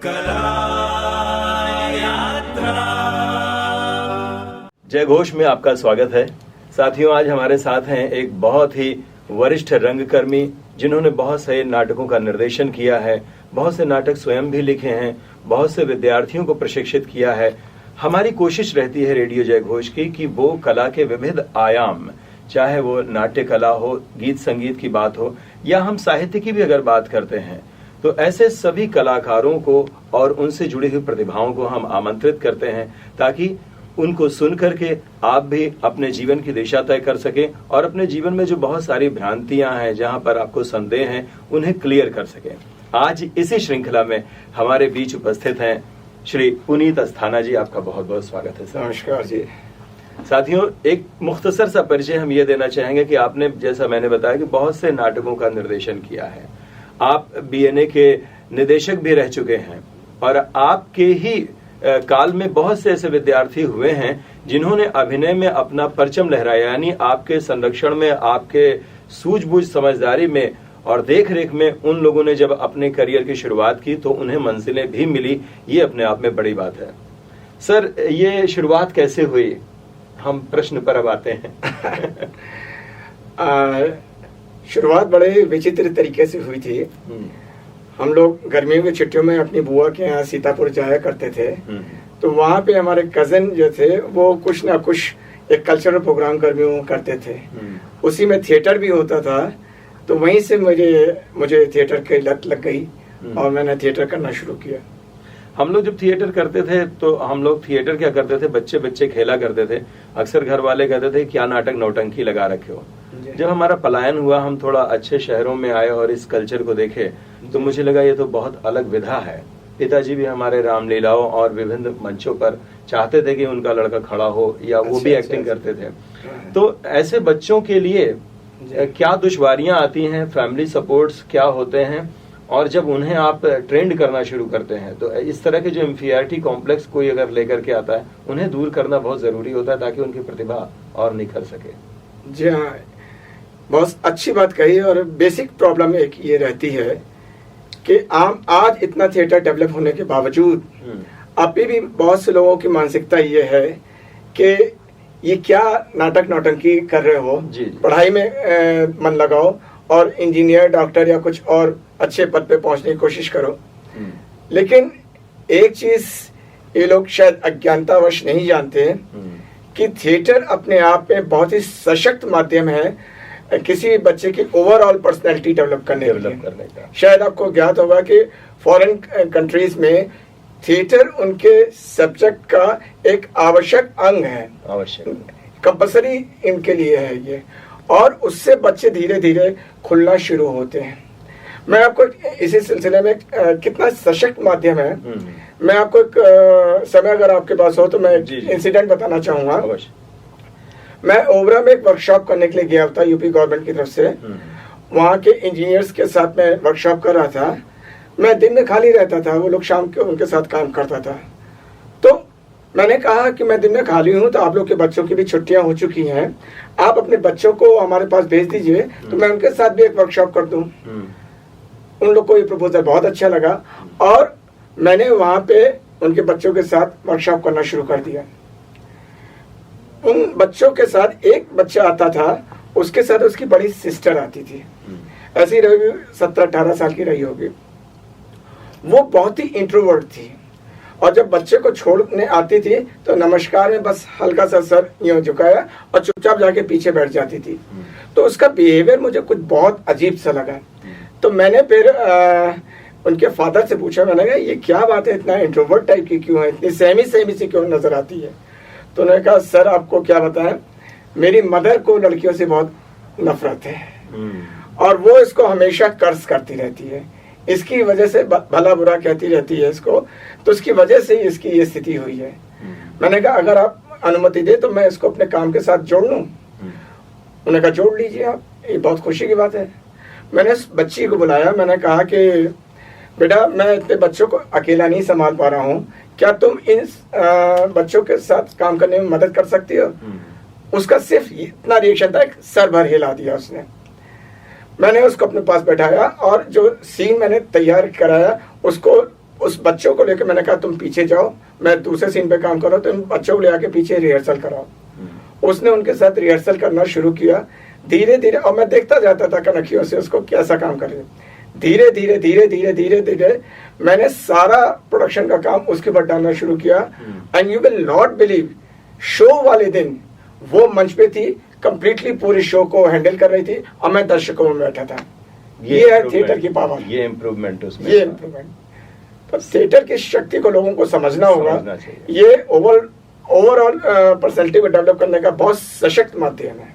कला यात्रा। जय घोष में आपका स्वागत है। साथियों, आज हमारे साथ हैं एक बहुत ही वरिष्ठ रंगकर्मी जिन्होंने बहुत से नाटकों का निर्देशन किया है, बहुत से नाटक स्वयं भी लिखे हैं, बहुत से विद्यार्थियों को प्रशिक्षित किया है। हमारी कोशिश रहती है रेडियो जय घोष की कि वो कला के विविध आयाम, चाहे वो नाट्य कला हो, गीत संगीत की बात हो, या हम साहित्य की भी अगर बात करते हैं, तो ऐसे सभी कलाकारों को और उनसे जुड़ी हुई प्रतिभाओं को हम आमंत्रित करते हैं ताकि उनको सुन करके आप भी अपने जीवन की दिशा तय कर सकें और अपने जीवन में जो बहुत सारी भ्रांतियां हैं, जहां पर आपको संदेह हैं, उन्हें क्लियर कर सकें। आज इसी श्रृंखला में हमारे बीच उपस्थित हैं श्री पुनीत अस्थाना जी। आपका बहुत बहुत स्वागत है सर। नमस्कार जी। साथियों, एक मुख्तसर सा परिचय हम ये देना चाहेंगे कि आपने, जैसा मैंने बताया, कि बहुत से नाटकों का निर्देशन किया है। आप बीएनए के निदेशक भी रह चुके हैं और आपके ही काल में बहुत से ऐसे विद्यार्थी हुए हैं जिन्होंने अभिनय में अपना परचम लहराया, यानी आपके संरक्षण में, आपके सूझबूझ समझदारी में और देख रेख में उन लोगों ने जब अपने करियर की शुरुआत की तो उन्हें मंजिलें भी मिली। ये अपने आप में बड़ी बात है। सर, ये शुरुआत कैसे हुई? हम प्रश्न पर अब आते हैं। शुरुआत बड़े विचित्र तरीके से हुई थी। हम लोग गर्मियों की छुट्टियों में अपनी बुआ के यहाँ सीतापुर जाया करते थे, तो वहाँ पे हमारे कजन जो थे वो कुछ ना कुछ एक कल्चरल प्रोग्राम गर्मियों में करते थे। उसी में थिएटर भी होता था, तो वहीं से मुझे थिएटर की लत लग गई और मैंने थिएटर करना शुरू किया। हम लोग जब थिएटर करते थे तो हम लोग थिएटर क्या करते थे, बच्चे बच्चे खेला करते थे। अक्सर घर वाले कहते थे क्या नाटक नौटंकी लगा रखे हो। जब हमारा पलायन हुआ, हम थोड़ा अच्छे शहरों में आए और इस कल्चर को देखे तो मुझे लगा ये तो बहुत अलग विधा है। पिताजी भी हमारे रामलीलाओं और विभिन्न मंचों पर चाहते थे कि उनका लड़का खड़ा हो, या वो भी एक्टिंग करते थे। तो ऐसे बच्चों के लिए क्या दुश्वारियां आती हैं, फैमिली सपोर्ट्स क्या होते हैं, और जब उन्हें आप ट्रेंड करना शुरू करते हैं तो इस तरह के जो इंफीरियरिटी कॉम्प्लेक्स कोई अगर लेकर के आता है, उन्हें दूर करना बहुत जरूरी होता है ताकि उनकी प्रतिभा और निखर सके। जी हाँ, बहुत अच्छी बात कही। और बेसिक प्रॉब्लम एक ये रहती है कि आज इतना थिएटर डेवलप होने के बावजूद अभी भी बहुत से लोगों की मानसिकता ये है कि ये क्या नाटक नौटंकी कर रहे हो, पढ़ाई में मन लगाओ और इंजीनियर, डॉक्टर या कुछ और अच्छे पद पे पहुंचने की कोशिश करो। लेकिन एक चीज ये लोग शायद अज्ञानतावश नहीं जानते कि थिएटर अपने आप में बहुत ही सशक्त माध्यम है किसी बच्चे की ओवरऑल पर्सनैलिटी डेवलप करने का। शायद आपको ज्ञात होगा कि फॉरेन कंट्रीज में थिएटर उनके सब्जेक्ट का एक आवश्यक अंग है, कंपल्सरी इनके लिए है ये, और उससे बच्चे धीरे धीरे खुलना शुरू होते हैं। मैं आपको इसी सिलसिले में कितना सशक्त माध्यम है, मैं आपको एक समय अगर आपके पास हो तो मैं इंसिडेंट बताना चाहूंगा। मैं ओबरा में एक वर्कशॉप करने के लिए गया था यूपी गवर्नमेंट की तरफ से। वहाँ के इंजीनियर्स के साथ मैं वर्कशॉप कर रहा था। मैं दिन में खाली रहता था, वो लोग शाम के उनके साथ काम करता था। तो मैंने कहा कि मैं दिन में खाली हूँ, तो आप लोग के बच्चों की भी छुट्टियां हो चुकी हैं, आप अपने बच्चों को हमारे पास भेज दीजिए तो मैं उनके साथ भी एक वर्कशॉप कर दूं। उन लोग को ये प्रपोजल बहुत अच्छा लगा और मैंने वहां पे उनके बच्चों के साथ वर्कशॉप करना शुरू कर दिया। उन बच्चों के साथ एक बच्चा आता था, उसके साथ उसकी बड़ी सिस्टर आती थी, ऐसी रही 17-18 साल की रही होगी। वो बहुत ही इंट्रोवर्ट थी और जब बच्चे को छोड़ने आती थी तो नमस्कार में बस हल्का सा सर यूं झुकाया और चुपचाप जाके पीछे बैठ जाती थी। तो उसका बिहेवियर मुझे कुछ बहुत अजीब सा लगा। तो मैंने फिर उनके फादर से पूछा, मैंने कहा ये क्या बात है, इतना इंट्रोवर्ट टाइप की क्यों है, इतनी सहमी सी क्यों नजर आती है। तो उन्होंने कहा सर आपको क्या बताएं, मेरी मदर को लड़कियों से बहुत नफरत है और वो इसको हमेशा कर्ज करती रहती है, इसकी वजह से भला बुरा कहती रहती है इसको, तो उसकी वजह से इसकी ये स्थिति हुई है। मैंने कहा अगर आप अनुमति दे तो मैं इसको अपने काम के साथ जोड़ लूं। उन्होंने कहा जोड़ लीजिए आप, ये बहुत खुशी की बात है। मैंने उस बच्ची को बुलाया, मैंने कहा कि बेटा मैं इतने बच्चों को अकेला नहीं संभाल पा रहा हूँ, क्या तुम इन बच्चों के साथ काम करने में मदद कर सकती हो। उसका सिर्फ इतना रिएक्शन था, सर भर हिला दिया उसने। मैंने उसको अपने पास बैठाया और जो सीन मैंने तैयार कराया उसको उस बच्चों को लेकर मैंने कहा तुम पीछे जाओ, मैं दूसरे सीन पे काम कर रहा हूँ, तो इन बच्चों को ले आके पीछे रिहर्सल कराओ। उसने उनके साथ रिहर्सल करना शुरू किया धीरे धीरे, और मैं देखता जाता था कनखियों से उसको कैसा काम कर रहे। धीरे धीरे धीरे धीरे धीरे धीरे मैंने सारा प्रोडक्शन का काम उसके ऊपर डालना शुरू किया। And you will not believe, show वाले दिन वो मंच पे थी, कंप्लीटली पूरे शो को हैंडल कर रही थी और मैं दर्शकों में बैठा था। ये है थिएटर की पावर, ये इम्प्रूवमेंट उसमें, ये इम्प्रूवमेंट। तो थिएटर की शक्ति को लोगों को समझना होगा। ये ओवरऑल पर्सनैलिटी को डेवलप करने का बहुत सशक्त माध्यम है।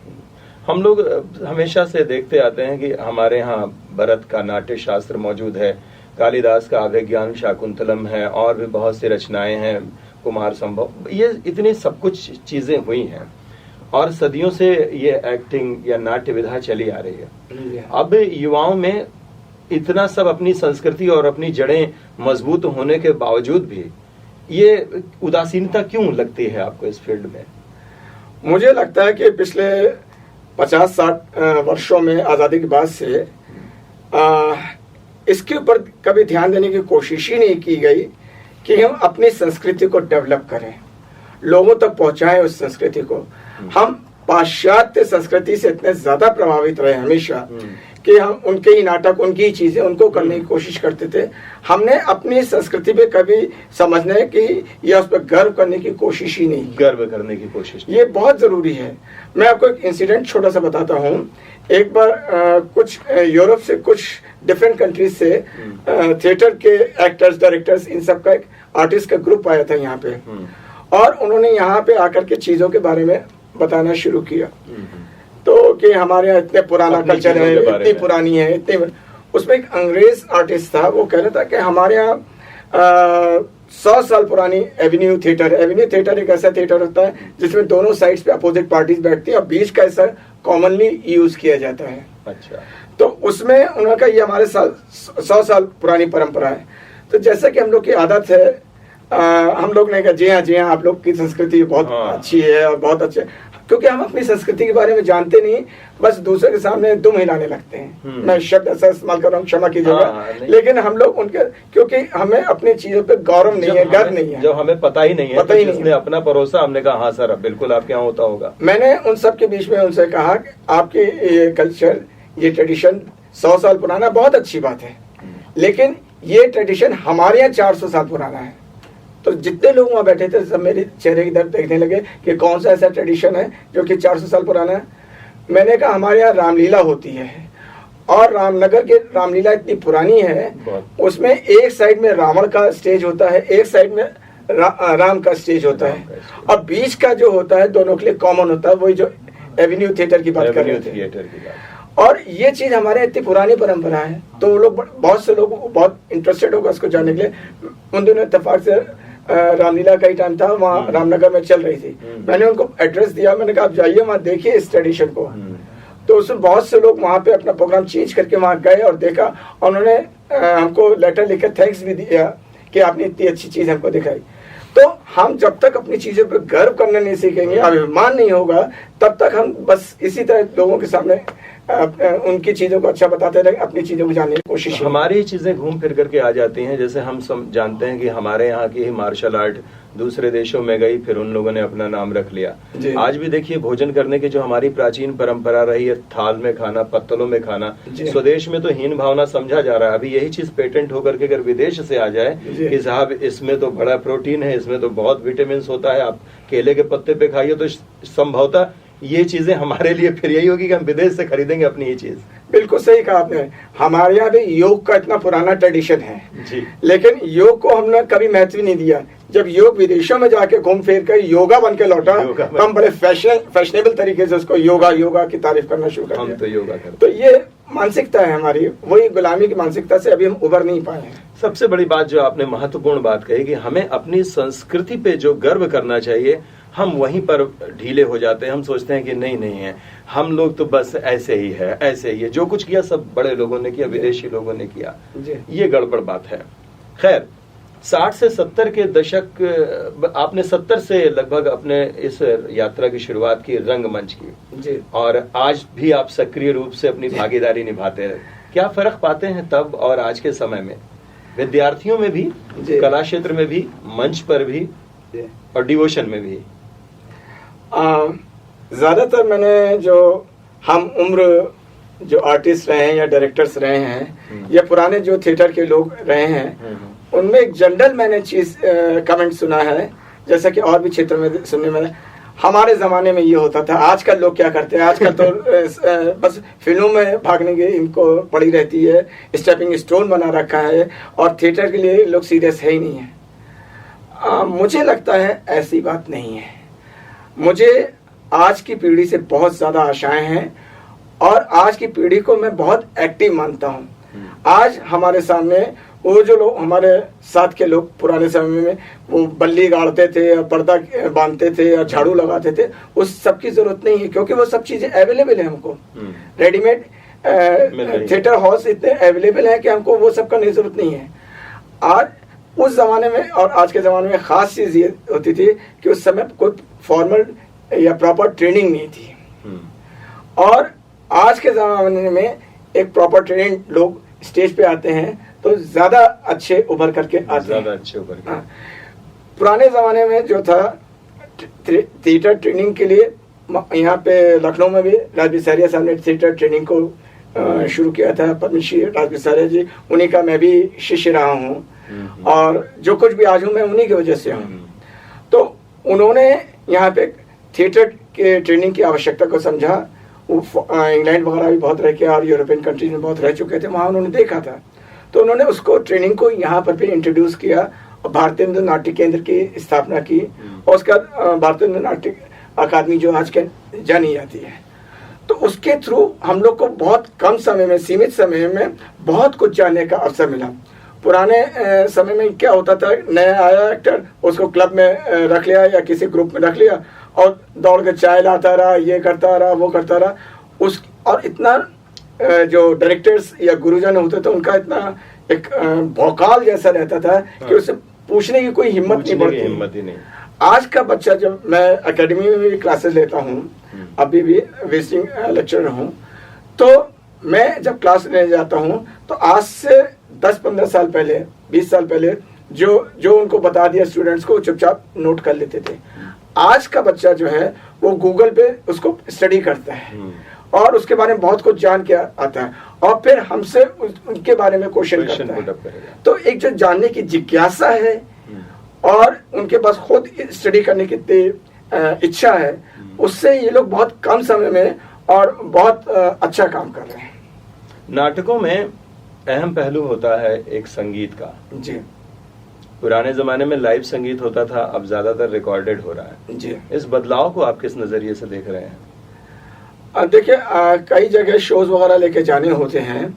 हम लोग हमेशा से देखते आते हैं कि हमारे यहाँ भरत का नाट्य शास्त्र मौजूद है, कालिदास का अभिज्ञान शाकुंतलम है, और भी बहुत सी रचनाएं हैं, कुमार संभव, ये इतनी सब कुछ चीजें हुई हैं और सदियों से ये एक्टिंग या नाट्य विधा चली आ रही है। अब युवाओं में इतना सब अपनी संस्कृति और अपनी जड़ें मजबूत होने के बावजूद भी ये उदासीनता क्यों लगती है आपको इस फील्ड में? मुझे लगता है कि पिछले 50-60 वर्षों में आज़ादी के बाद से इसके ऊपर कभी ध्यान देने की कोशिश ही नहीं की गई कि हम अपनी संस्कृति को डेवलप करें, लोगों तक पहुंचाएं उस संस्कृति को। हम पाश्चात्य संस्कृति से इतने ज्यादा प्रभावित रहे हमेशा कि हम उनके ही नाटक, उनकी ही चीजें उनको करने की कोशिश करते थे। हमने अपनी संस्कृति पे कभी समझने की या उस पर गर्व करने की कोशिश ही नहीं, गर्व करने की कोशिश। ये बहुत जरूरी है। मैं आपको एक इंसिडेंट छोटा सा बताता हूँ। एक बार कुछ यूरोप से, कुछ डिफरेंट कंट्रीज से थिएटर के एक्टर्स, डायरेक्टर्स, इन सब का एक आर्टिस्ट का ग्रुप आया था यहाँ पे, और उन्होंने यहाँ पे आकर के चीजों के बारे में बताना शुरू किया। तो कि हमारे यहाँ इतने पुराना कल्चर है, इतनी पुरानी है, इतने। उसमें एक अंग्रेज आर्टिस्ट था, वो कह रहा था कि हमारे यहाँ 100 साल पुरानी एवेन्यू थिएटर। एवेन्यू थिएटर एक ऐसा थिएटर होता है जिसमें दोनों साइड्स पे अपोजिट पार्टीज बैठती हैं और बीच का ऐसा कॉमनली यूज किया जाता है। अच्छा। तो उसमें उन्होंने कहा ये हमारे 100 साल पुरानी परंपरा है। तो जैसा कि हम लोग की आदत है, हम लोग ने कहा जी हाँ, आप लोग की संस्कृति बहुत अच्छी है और बहुत अच्छे, क्योंकि हम अपनी संस्कृति के बारे में जानते नहीं, बस दूसरे के सामने दुम हिलाने लगते हैं। मैं शब्द ऐसा इस्तेमाल कर रहा हूँ, क्षमा कीजिएगा, लेकिन हम लोग उनके, क्योंकि हमें अपनी चीजों पे गौरव नहीं है, गर्व नहीं है, जब हमें पता ही नहीं है, पता ही नहीं जिसने अपना परोसा, हमने कहा हाँ सर बिल्कुल आपके यहाँ होता होगा। मैंने उन सब के बीच में उनसे कहा कि आपके ये कल्चर, ये ट्रेडिशन 100 साल पुराना बहुत अच्छी बात है, लेकिन ये ट्रेडिशन हमारे यहाँ 400 साल पुराना है। तो जितने लोग वहाँ बैठे थे सब मेरे चेहरे की तरफ देखने लगे कि कौन सा ऐसा ट्रेडिशन है जो कि 400 साल पुराना है। मैंने कहा हमारे यहाँ रामलीला होती है, और रामनगर की रामलीला इतनी पुरानी है, उसमें एक साइड में रावण का स्टेज होता है, एक साइड में राम का स्टेज होता है, और बीच का जो होता है दोनों के लिए कॉमन होता है, वही जो एवेन्यू थिएटर की बात कर रहे थे। और ये चीज हमारे इतनी पुरानी परंपरा है, तो लोग, बहुत से लोग बहुत इंटरेस्टेड होगा उसको जानने के लिए। उन दिनों इत्तेफाक से रामलीला का ही टाइम था, वहाँ रामनगर में चल रही थी। मैंने उनको एड्रेस दिया, मैंने कहा आप जाइए वहाँ देखिए इस ट्रेडिशन को। तो उसमें बहुत से लोग वहाँ पे अपना प्रोग्राम चेंज करके वहाँ गए और देखा, और उन्होंने हमको लेटर लिखकर थैंक्स भी दिया कि आपने इतनी अच्छी चीज हमको दिखाई। तो हम जब तक अपनी चीजों पर गर्व करना नहीं सीखेंगे, अभिमान नहीं होगा, तब तक हम बस इसी तरह लोगों के सामने उनकी चीजों को अच्छा बताते रहे, अपनी चीजों को जानने की कोशिश। हमारी चीजें घूम फिर करके आ जाती हैं। जैसे हम जानते हैं कि हमारे यहाँ की ही मार्शल आर्ट दूसरे देशों में गई, फिर उन लोगों ने अपना नाम रख लिया। आज भी देखिए भोजन करने की जो हमारी प्राचीन परंपरा रही है, थाल में खाना, पत्तलों में खाना, स्वदेश में तो हीन भावना समझा जा रहा है। अभी यही चीज पेटेंट होकर के अगर विदेश से आ जाए कि साहब इसमें तो बड़ा प्रोटीन है, इसमें तो बहुत विटामिन होता है, आप केले के पत्ते पे खाइए, तो संभवतः ये चीजें हमारे लिए फिर यही होगी कि हम विदेश से खरीदेंगे अपनी ये चीज। बिल्कुल सही कहा आपने। हमारे यहाँ भी योग का इतना पुराना ट्रेडिशन है जी, लेकिन योग को हमने कभी महत्व नहीं दिया। जब योग विदेशों में जाके घूम फिर कर योगा बन के लौटा, तो हम बड़े फैशनेबल तरीके से उसको योगा की तारीफ करना शुरू कर दिया। हम तो योगा करते। तो ये मानसिकता है हमारी, वही गुलामी की मानसिकता से अभी हम उभर नहीं पाए हैं। सबसे बड़ी बात जो आपने महत्वपूर्ण बात कही कि हमें अपनी संस्कृति पे जो गर्व करना चाहिए, हम वहीं पर ढीले हो जाते हैं। हम सोचते हैं कि नहीं है, हम लोग तो बस ऐसे ही है, जो कुछ किया सब बड़े लोगों ने किया, विदेशी लोगों ने किया, ये गड़बड़ बात है। खैर, 60 से 70 के दशक, आपने 70 से लगभग अपने इस यात्रा की शुरुआत की रंगमंच की, और आज भी आप सक्रिय रूप से अपनी भागीदारी निभाते हैं। क्या फर्क पाते हैं तब और आज के समय में? विद्यार्थियों में भी, जी। कला क्षेत्र में भी, मंच पर भी जी। और डिवोशन में भी। ज़्यादातर मैंने जो हम उम्र जो आर्टिस्ट रहे हैं या डायरेक्टर्स रहे हैं या पुराने जो थिएटर के लोग रहे हैं, उनमें एक जनरल मैंने चीज कमेंट सुना है, जैसा कि और भी क्षेत्र में सुनने में, हमारे ज़माने में ये होता था, आजकल लोग क्या करते हैं, आजकल तो बस फिल्मों में भागने की इनको पड़ी रहती है, स्टेपिंग स्टोन बना रखा है और थिएटर के लिए लोग सीरियस है ही नहीं है। मुझे लगता है ऐसी बात नहीं है। मुझे आज की पीढ़ी से बहुत ज़्यादा आशाएं हैं और आज की पीढ़ी को मैं बहुत एक्टिव मानता हूँ। आज हमारे सामने वो जो लोग हमारे साथ के लोग पुराने समय में वो बल्ली गाड़ते थे और पर्दा बांधते थे और झाड़ू लगाते थे, उस सब की जरूरत नहीं है, क्योंकि वो सब चीजें अवेलेबल है हमको। रेडीमेड थिएटर हॉल्स इतने अवेलेबल है कि हमको वो सब का नहीं जरूरत नहीं है। आज उस जमाने में और आज के जमाने में खास चीज ये होती थी कि उस समय कोई फॉर्मल या प्रॉपर ट्रेनिंग नहीं थी, और आज के जमाने में एक प्रॉपर ट्रेनिंग लोग स्टेज पे आते हैं तो ज्यादा अच्छे उभर करके आते हैं। पुराने जमाने में जो था थिएटर ट्रेनिंग के लिए यहाँ पे लखनऊ में भी राज बिसारिया साहब ने थिएटर ट्रेनिंग को शुरू किया था। पद्मश्री राज बिसारिया जी, उन्हीं का मैं भी शिष्य रहा हूँ और जो कुछ भी आज हूँ मैं उन्हीं की वजह से हूँ। तो उन्होंने यहाँ पे थिएटर के ट्रेनिंग की आवश्यकता को समझा। वो इंग्लैंड वगैरह भी बहुत रह के और यूरोपियन कंट्रीज में बहुत रह चुके थे, वहाँ उन्होंने देखा था, तो उन्होंने उसको ट्रेनिंग को यहाँ पर भी इंट्रोड्यूस किया और भारतीय नृत्य नाट्य केंद्र की स्थापना की और उसका भारतीय नृत्य नाट्य अकादमी जो आज के जानी जाती है। तो उसके थ्रू हम लोग को बहुत कम समय में, सीमित समय में बहुत कुछ जानने का अवसर मिला। पुराने समय में क्या होता था, नया आया एक्टर, उसको क्लब में रख लिया या किसी ग्रुप में रख लिया और दौड़ के चाय लाता रहा, ये करता रहा, वो करता रहा। उस और इतना जो डायरेक्टर्स या गुरुजन होते थे उनका इतना एक भौकाल जैसा रहता था कि उससे पूछने की कोई हिम्मत नहीं पड़ती। आज का बच्चा, जब मैं एकेडमी में भी क्लासेस लेता हूँ, अभी भी विजिटिंग लेक्चरर हूँ, तो मैं जब क्लास लेने जाता हूँ तो आज से 10-15 साल पहले, 20 साल पहले जो उनको बता दिया स्टूडेंट्स को चुपचाप नोट कर लेते थे। आज का बच्चा जो है वो गूगल पे उसको स्टडी करता है और उसके बारे में बहुत कुछ जान के आता है और फिर हमसे उनके बारे में क्वेश्चन करता है। तो एक जो जानने की जिज्ञासा है और उनके पास खुद स्टडी करने की इच्छा है, उससे ये लोग बहुत कम समय में और बहुत अच्छा काम कर रहे हैं। नाटकों में अहम पहलू होता है एक संगीत का। जी। पुराने जमाने में लाइव संगीत होता था, अब ज्यादातर रिकॉर्डेड हो रहा है। जी। इस बदलाव को आप किस नजरिए से देख रहे हैं? देखिए, कई जगह शोज वगैरह लेके जाने होते हैं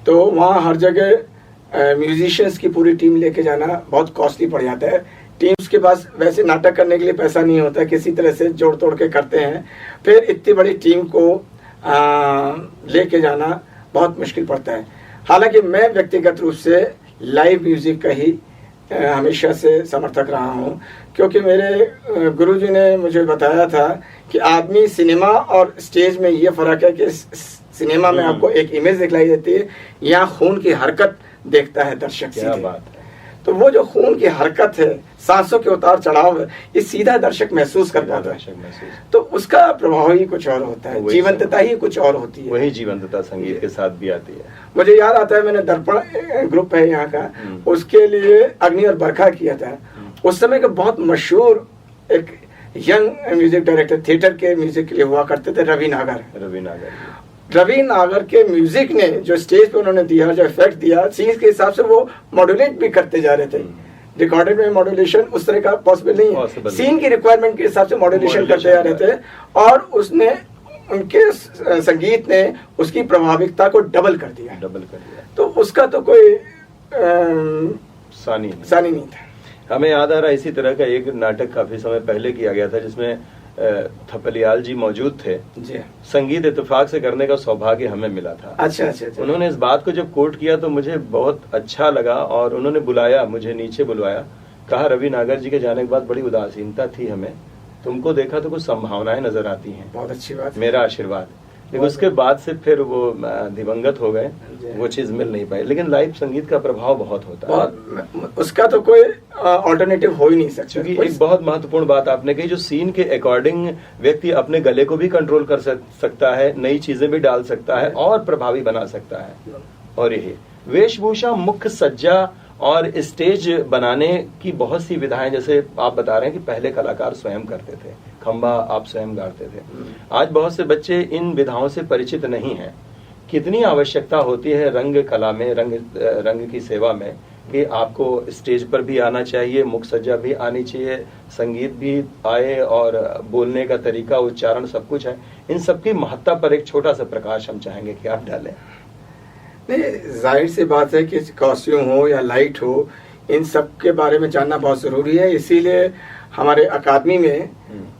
तो वहाँ हर जगह म्यूजिशियंस की पूरी टीम लेके जाना बहुत कॉस्टली पड़ जाता है। टीम्स के पास वैसे नाटक करने के लिए पैसा नहीं होता, किसी तरह से जोड़ तोड़ के करते हैं, फिर इतनी बड़ी टीम को लेके जाना बहुत मुश्किल पड़ता है। हालांकि मैं व्यक्तिगत रूप से लाइव म्यूजिक का ही हमेशा से समर्थक रहा हूँ, क्योंकि मेरे गुरुजी ने मुझे बताया था कि आदमी सिनेमा और स्टेज में ये फर्क है कि सिनेमा में आपको एक इमेज दिखलाई देती है, यहाँ खून की हरकत देखता है दर्शक। क्या बात है। तो वो जो खून की हरकत है, सांसों के उतार चढ़ाव है, ये सीधा दर्शक महसूस कर पाता है। तो उसका प्रभाव ही कुछ और होता है, जीवंतता ही कुछ और होती है। वही जीवंतता संगीत के साथ भी आती है। मुझे याद आता है, मैंने दर्पण ग्रुप है यहाँ का, उसके लिए अग्नि और बरखा किया था। उस समय का बहुत मशहूर एक यंग म्यूजिक डायरेक्टर थिएटर के म्यूजिक के लिए हुआ करते थे, रवि नागर के म्यूजिक ने जो स्टेज पे उन्होंने दिया, जो इफेक्ट दिया, सीन्स के हिसाब से वो मॉड्यूलेट भी करते जा रहे थे। रिकॉर्डेड में मॉड्यूलेशन उस तरह का पॉसिबल नहीं है, सीन की रिक्वायरमेंट के हिसाब से मॉड्यूलेशन करते जा रहे थे और उसने, उनके संगीत ने उसकी प्रभाविकता को डबल कर दिया। तो उसका तो कोई सानी नहीं था। हमें याद आ रहा है इसी तरह का एक नाटक काफी समय पहले किया गया था जिसमें थपलियाल जी मौजूद थे। जी। संगीत इत्तेफाक से करने का सौभाग्य हमें मिला था। अच्छा। उन्होंने इस बात को जब कोट किया तो मुझे बहुत अच्छा लगा और उन्होंने बुलाया, मुझे नीचे बुलवाया, कहा रवि नागर जी के जाने के बाद बड़ी उदासीनता थी हमें, तुमको देखा तो कुछ संभावनाएं नजर आती हैं। बहुत अच्छी बात, मेरा आशीर्वाद। लेकिन उसके बाद से फिर वो दिवंगत हो गए, वो चीज मिल नहीं पाई। लेकिन लाइव संगीत का प्रभाव बहुत होता है, उसका तो कोई ऑल्टरनेटिव हो ही नहीं सकता। क्योंकि एक बहुत महत्वपूर्ण बात आपने कही, जो सीन के अकॉर्डिंग व्यक्ति अपने गले को भी कंट्रोल कर सकता है, नई चीजें भी डाल सकता है और प्रभावी बना सकता है। और यही वेशभूषा, मुख्य सज्जा और स्टेज बनाने की बहुत सी विधाएं, जैसे आप बता रहे हैं कि पहले कलाकार स्वयं करते थे, खंबा आप स्वयं गाते थे। आज बहुत से बच्चे इन विधाओं से परिचित नहीं हैं। कितनी आवश्यकता होती है रंग कला में, रंग की सेवा में, कि आपको स्टेज पर भी आना चाहिए, मुख्य सज्जा भी आनी चाहिए, संगीत भी आए और बोलने का तरीका, उच्चारण सब कुछ है। इन सबकी महत्ता पर एक छोटा सा प्रकाश हम चाहेंगे कि आप डालें। नहीं, जाहिर सी बात है कि कॉस्ट्यूम हो या लाइट हो, इन सब के बारे में जानना बहुत ज़रूरी है। इसीलिए हमारे अकादमी में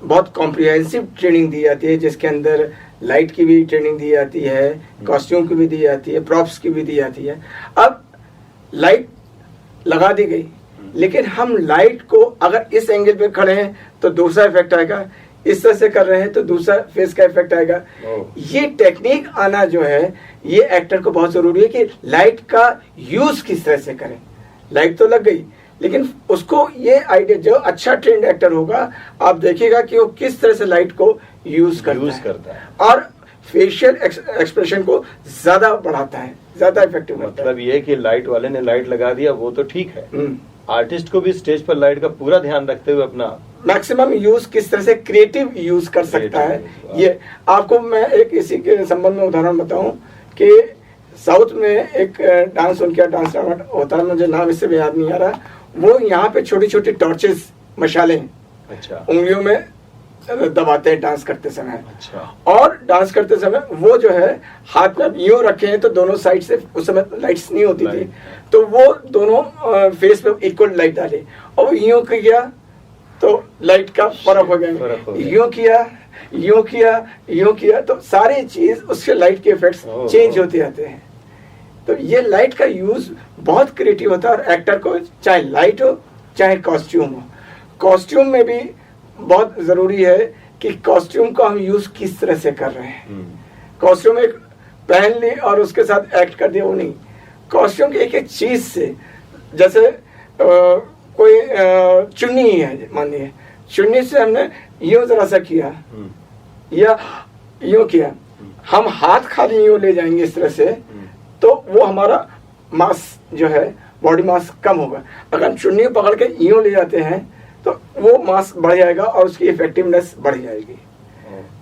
बहुत कॉम्प्रिहेंसिव ट्रेनिंग दी जाती है, जिसके अंदर लाइट की भी ट्रेनिंग दी जाती है, कॉस्ट्यूम की भी दी जाती है, प्रॉप्स की भी दी जाती है। अब लाइट लगा दी गई, लेकिन हम लाइट को अगर इस एंगल पे खड़े हैं तो दूसरा इफेक्ट आएगा, इस तरह से कर रहे हैं तो दूसरा फेस का इफेक्ट आएगा। ये टेक्निक आना जो है, ये एक्टर को बहुत जरूरी है कि लाइट का यूज किस तरह से करें। लाइट तो लग गई, लेकिन उसको ये आइडिया, जो अच्छा ट्रेंड एक्टर होगा, आप देखिएगा कि वो किस तरह से लाइट को यूज करता है और फेशियल एक्सप्रेशन को ज्यादा बढ़ाता है, ज्यादा इफेक्टिव करता है। मतलब ये कि लाइट वाले ने लाइट लगा दिया वो तो ठीक है, आर्टिस्ट को भी स्टेज पर लाइट का पूरा ध्यान रखते हुए अपना मैक्सिमम यूज किस तरह से क्रिएटिव यूज कर सकता है। ये आपको मैं एक इसी के संबंध में उदाहरण बताऊं कि साउथ में एक डांस उनका डांस होता है, मुझे नाम इससे भी याद नहीं आ रहा। वो यहाँ पे छोटी छोटी टॉर्चेस, मशालें, अच्छा, उंगलियों में दबाते हैं डांस करते समय। अच्छा। और डांस करते समय वो जो है हाथ में यूं रखे हैं तो दोनों साइड से, उस समय लाइट्स नहीं होती थी, तो वो दोनों फेस पे इक्वल लाइट डाले और वो यूं किया तो लाइट का फर्क हो गया, यूं किया, यूं किया, यूं किया, तो सारी चीज उसके लाइट के इफेक्ट्स चेंज होते जाते हैं। तो ये लाइट का यूज बहुत क्रिएटिव होता है और एक्टर को चाहे लाइट हो चाहे कॉस्ट्यूम हो, कॉस्ट्यूम में भी बहुत जरूरी है कि कॉस्ट्यूम को हम यूज किस तरह से कर रहे हैं। कॉस्ट्यूम एक पहन ली और उसके साथ एक्ट कर दिया, वो नहीं। कॉस्ट्यूम की एक एक चीज से, जैसे कोई चुन्नी है, मानिए चुन्नी से हमने यूं जरा सा किया या यूं किया, हम हाथ खाली यूं ले जाएंगे इस तरह से, तो वो हमारा मास जो है, बॉडी मास कम होगा। अगर हम चुन्नी पकड़ के यूं ले जाते हैं तो वो मास बढ़ जाएगा और उसकी इफेक्टिवनेस बढ़ जाएगी।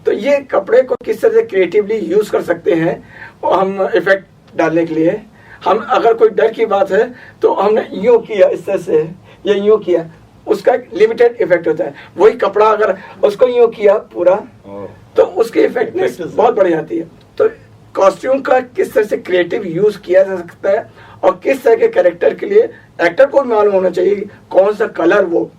तो ये कपड़े को किस तरह से क्रिएटिवली यूज कर सकते हैं और हम इफेक्ट डालने के लिए, हम अगर कोई डर की बात है तो हमने यूं किया इस तरह से या यूं किया, उसका एक लिमिटेड इफेक्ट होता है। वही कपड़ा अगर उसको यूं किया पूरा तो उसकी इफेक्टनेस बहुत बढ़ जाती है। तो कॉस्ट्यूम का किस तरह से क्रिएटिव यूज किया जा सकता है और किस तरह के कैरेक्टर के लिए एक्टर को मालूम होना चाहिए कौन सा कलर वो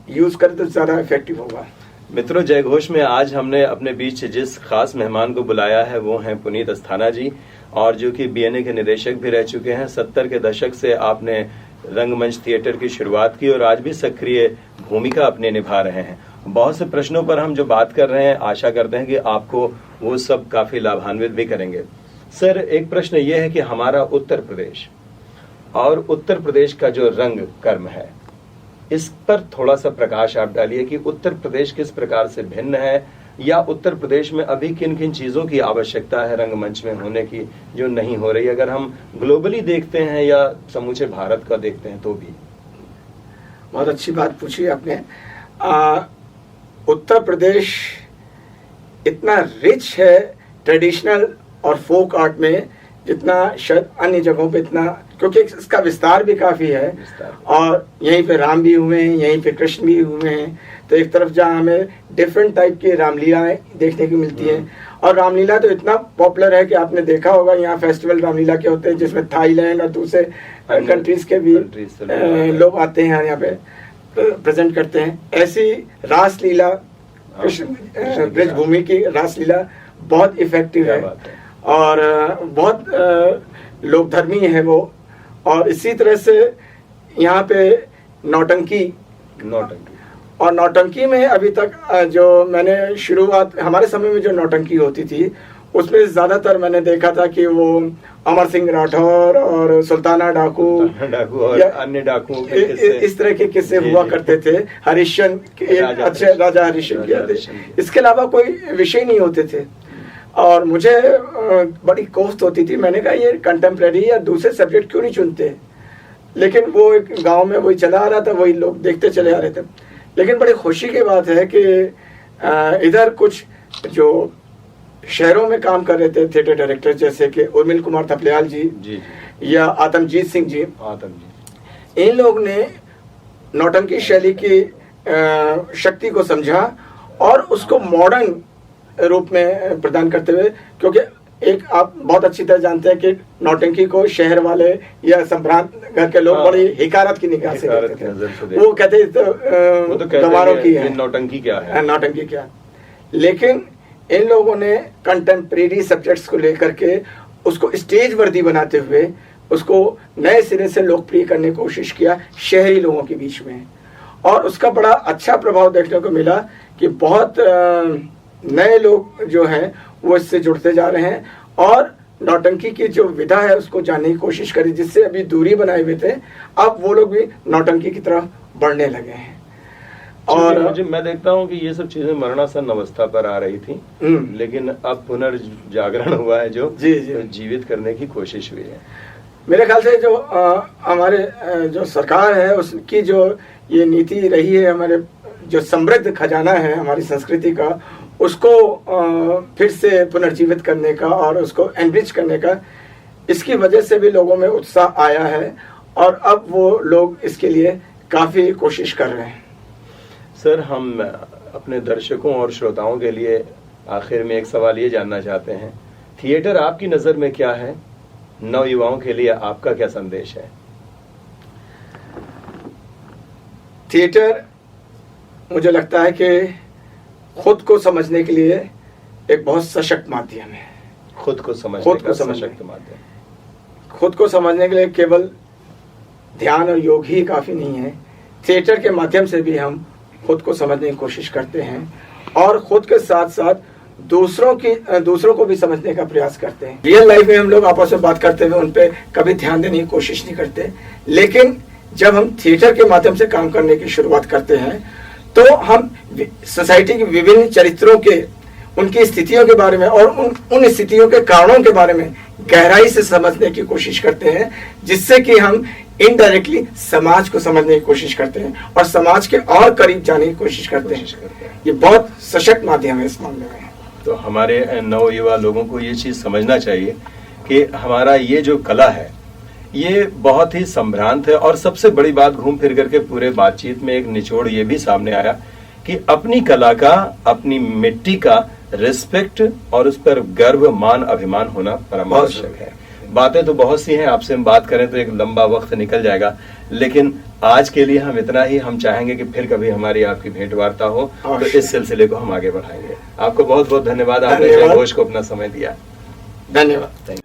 यूज करे तो ज्यादा इफेक्टिव होगा। मित्रों, जय घोष में आज हमने अपने बीच जिस खास मेहमान को बुलाया है वो हैं पुनीत अस्थाना जी, और जो कि बीएनए के निदेशक भी रह चुके हैं। 70 के दशक से आपने रंगमंच थिएटर की शुरुआत की और आज भी सक्रिय भूमिका अपने निभा रहे हैं। बहुत से प्रश्नों पर हम जो बात कर रहे हैं, आशा करते हैं कि आपको वो सब काफी लाभान्वित भी करेंगे। सर, एक प्रश्न ये है कि हमारा उत्तर प्रदेश और उत्तर प्रदेश का जो रंग कर्म है, इस पर थोड़ा सा प्रकाश आप डालिए कि उत्तर प्रदेश किस प्रकार से भिन्न है, या उत्तर प्रदेश में अभी किन किन चीजों की आवश्यकता है रंगमंच में होने की जो नहीं हो रही, अगर हम ग्लोबली देखते हैं या समूचे भारत का देखते हैं तो भी। बहुत अच्छी बात पूछी आपने। उत्तर प्रदेश इतना रिच है ट्रेडिशनल और फोक आर्ट में जितना शायद अन्य जगहों पे इतना, क्योंकि इसका विस्तार भी काफी है और यहीं पे राम भी हुए हैं, यहीं पे कृष्ण भी हुए हैं। तो एक तरफ जहाँ हमें डिफरेंट टाइप की रामलीलाएं देखने को मिलती हैं, और रामलीला तो इतना पॉपुलर है कि आपने देखा होगा यहाँ फेस्टिवल रामलीला के होते हैं जिसमें थाईलैंड और दूसरे कंट्रीज के भी लोग आते हैं यहाँ पे प्रेजेंट करते हैं। ऐसी रासलीला, कृष्ण ब्रजभूमि की रासलीला बहुत इफेक्टिव है और बहुत लोकधर्मी है वो। और इसी तरह से यहाँ पे नौटंकी और नौटंकी में अभी तक जो मैंने शुरुआत, हमारे समय में जो नौटंकी होती थी उसमें ज्यादातर मैंने देखा था कि वो अमर सिंह राठौर और सुल्ताना डाकू और अन्य डाकुओं के इस तरह के किस्से हुआ करते थे। हरिश्चंद्र के अच्छे राजा हरिश्चंद्र के, इसके अलावा कोई विषय नहीं होते थे। और मुझे बड़ी कोफ्त होती थी, मैंने कहा ये कंटेम्प्रेरी या दूसरे सब्जेक्ट क्यों नहीं चुनते, लेकिन वो एक गांव में वही चला आ रहा था, वही लोग देखते चले आ रहे थे। लेकिन बड़ी खुशी की बात है कि इधर कुछ जो शहरों में काम कर रहे थे थिएटर डायरेक्टर, जैसे कि उर्मिल कुमार थपलियाल जी या आतमजीत सिंह जी, इन लोग ने नौटंकी शैली की शक्ति को समझा और उसको मॉडर्न रूप में प्रदान करते हुए, क्योंकि एक आप बहुत अच्छी तरह जानते हैं कि नौटंकी को शहर वाले या संभ्रांत घर के लोग बड़ी हिकारत की निगाह से देखते थे। वो कहते तो गंवारों की है, नौटंकी क्या है, नौटंकी क्या। लेकिन इन लोगों ने कंटेम्प्रेरी सब्जेक्ट्स को लेकर के उसको स्टेज वर्दी बनाते हुए उसको नए सिरे से लोकप्रिय करने की कोशिश किया शहरी लोगों के बीच में, और उसका बड़ा अच्छा प्रभाव देखने को मिला कि बहुत नए लोग जो हैं वो इससे जुड़ते जा रहे हैं और नौटंकी की जो विधा है उसको जानने की कोशिश करी, जिससे अभी दूरी बनाए हुए थे, अब वो लोग भी नौटंकी की तरफ बढ़ने लगे हैं। और मुझे मैं देखता हूँ कि ये सब चीजें मरणासन अवस्था पर आ रही थी, लेकिन अब पुनर्जागरण हुआ है, जो जीवित करने की कोशिश हुई है। मेरे ख्याल से जो हमारे जो सरकार है उसकी जो ये नीति रही है, हमारे जो समृद्ध खजाना है हमारी संस्कृति का, उसको फिर से पुनर्जीवित करने का और उसको एनरिच करने का, इसकी वजह से भी लोगों में उत्साह आया है और अब वो लोग इसके लिए काफी कोशिश कर रहे हैं। सर, हम अपने दर्शकों और श्रोताओं के लिए आखिर में एक सवाल ये जानना चाहते हैं, थिएटर आपकी नजर में क्या है, नवयुवाओं के लिए आपका क्या संदेश है? थिएटर मुझे लगता है कि खुद को समझने के लिए एक बहुत सशक्त माध्यम है। खुद को समझने का सशक्त माध्यम। खुद को समझने के लिए केवल ध्यान और योग ही काफी नहीं है, थिएटर के माध्यम से भी हम खुद को समझने की कोशिश करते हैं और खुद के साथ साथ दूसरों को भी समझने का प्रयास करते हैं। रियल लाइफ में हम लोग आपस में बात करते हुए उन पे कभी ध्यान देने की कोशिश नहीं करते, लेकिन जब हम थिएटर के माध्यम से काम करने की शुरुआत करते हैं तो हम सोसाइटी के विभिन्न चरित्रों के, उनकी स्थितियों के बारे में और उन स्थितियों के कारणों के बारे में गहराई से समझने की कोशिश करते हैं, जिससे कि हम इनडायरेक्टली समाज को समझने की कोशिश करते हैं और समाज के और करीब जाने की कोशिश करते हैं। ये बहुत सशक्त माध्यम है इस मामले में। तो हमारे नवयुवा लोगों को ये चीज समझना चाहिए कि हमारा ये जो कला है ये बहुत ही संभ्रांत है, और सबसे बड़ी बात घूम फिर करके पूरे बातचीत में एक निचोड़ ये भी सामने आया कि अपनी कला का, अपनी मिट्टी का रिस्पेक्ट और उस पर गर्व, मान, अभिमान होना परम आवश्यक है। बातें तो बहुत सी हैं, आपसे हम बात करें तो एक लंबा वक्त निकल जाएगा, लेकिन आज के लिए हम इतना ही। हम चाहेंगे कि फिर कभी हमारी आपकी भेंट वार्ता हो तो इस सिलसिले को हम आगे बढ़ाएंगे। आपको बहुत बहुत धन्यवाद, आपने जय घोष को अपना समय दिया। धन्यवाद।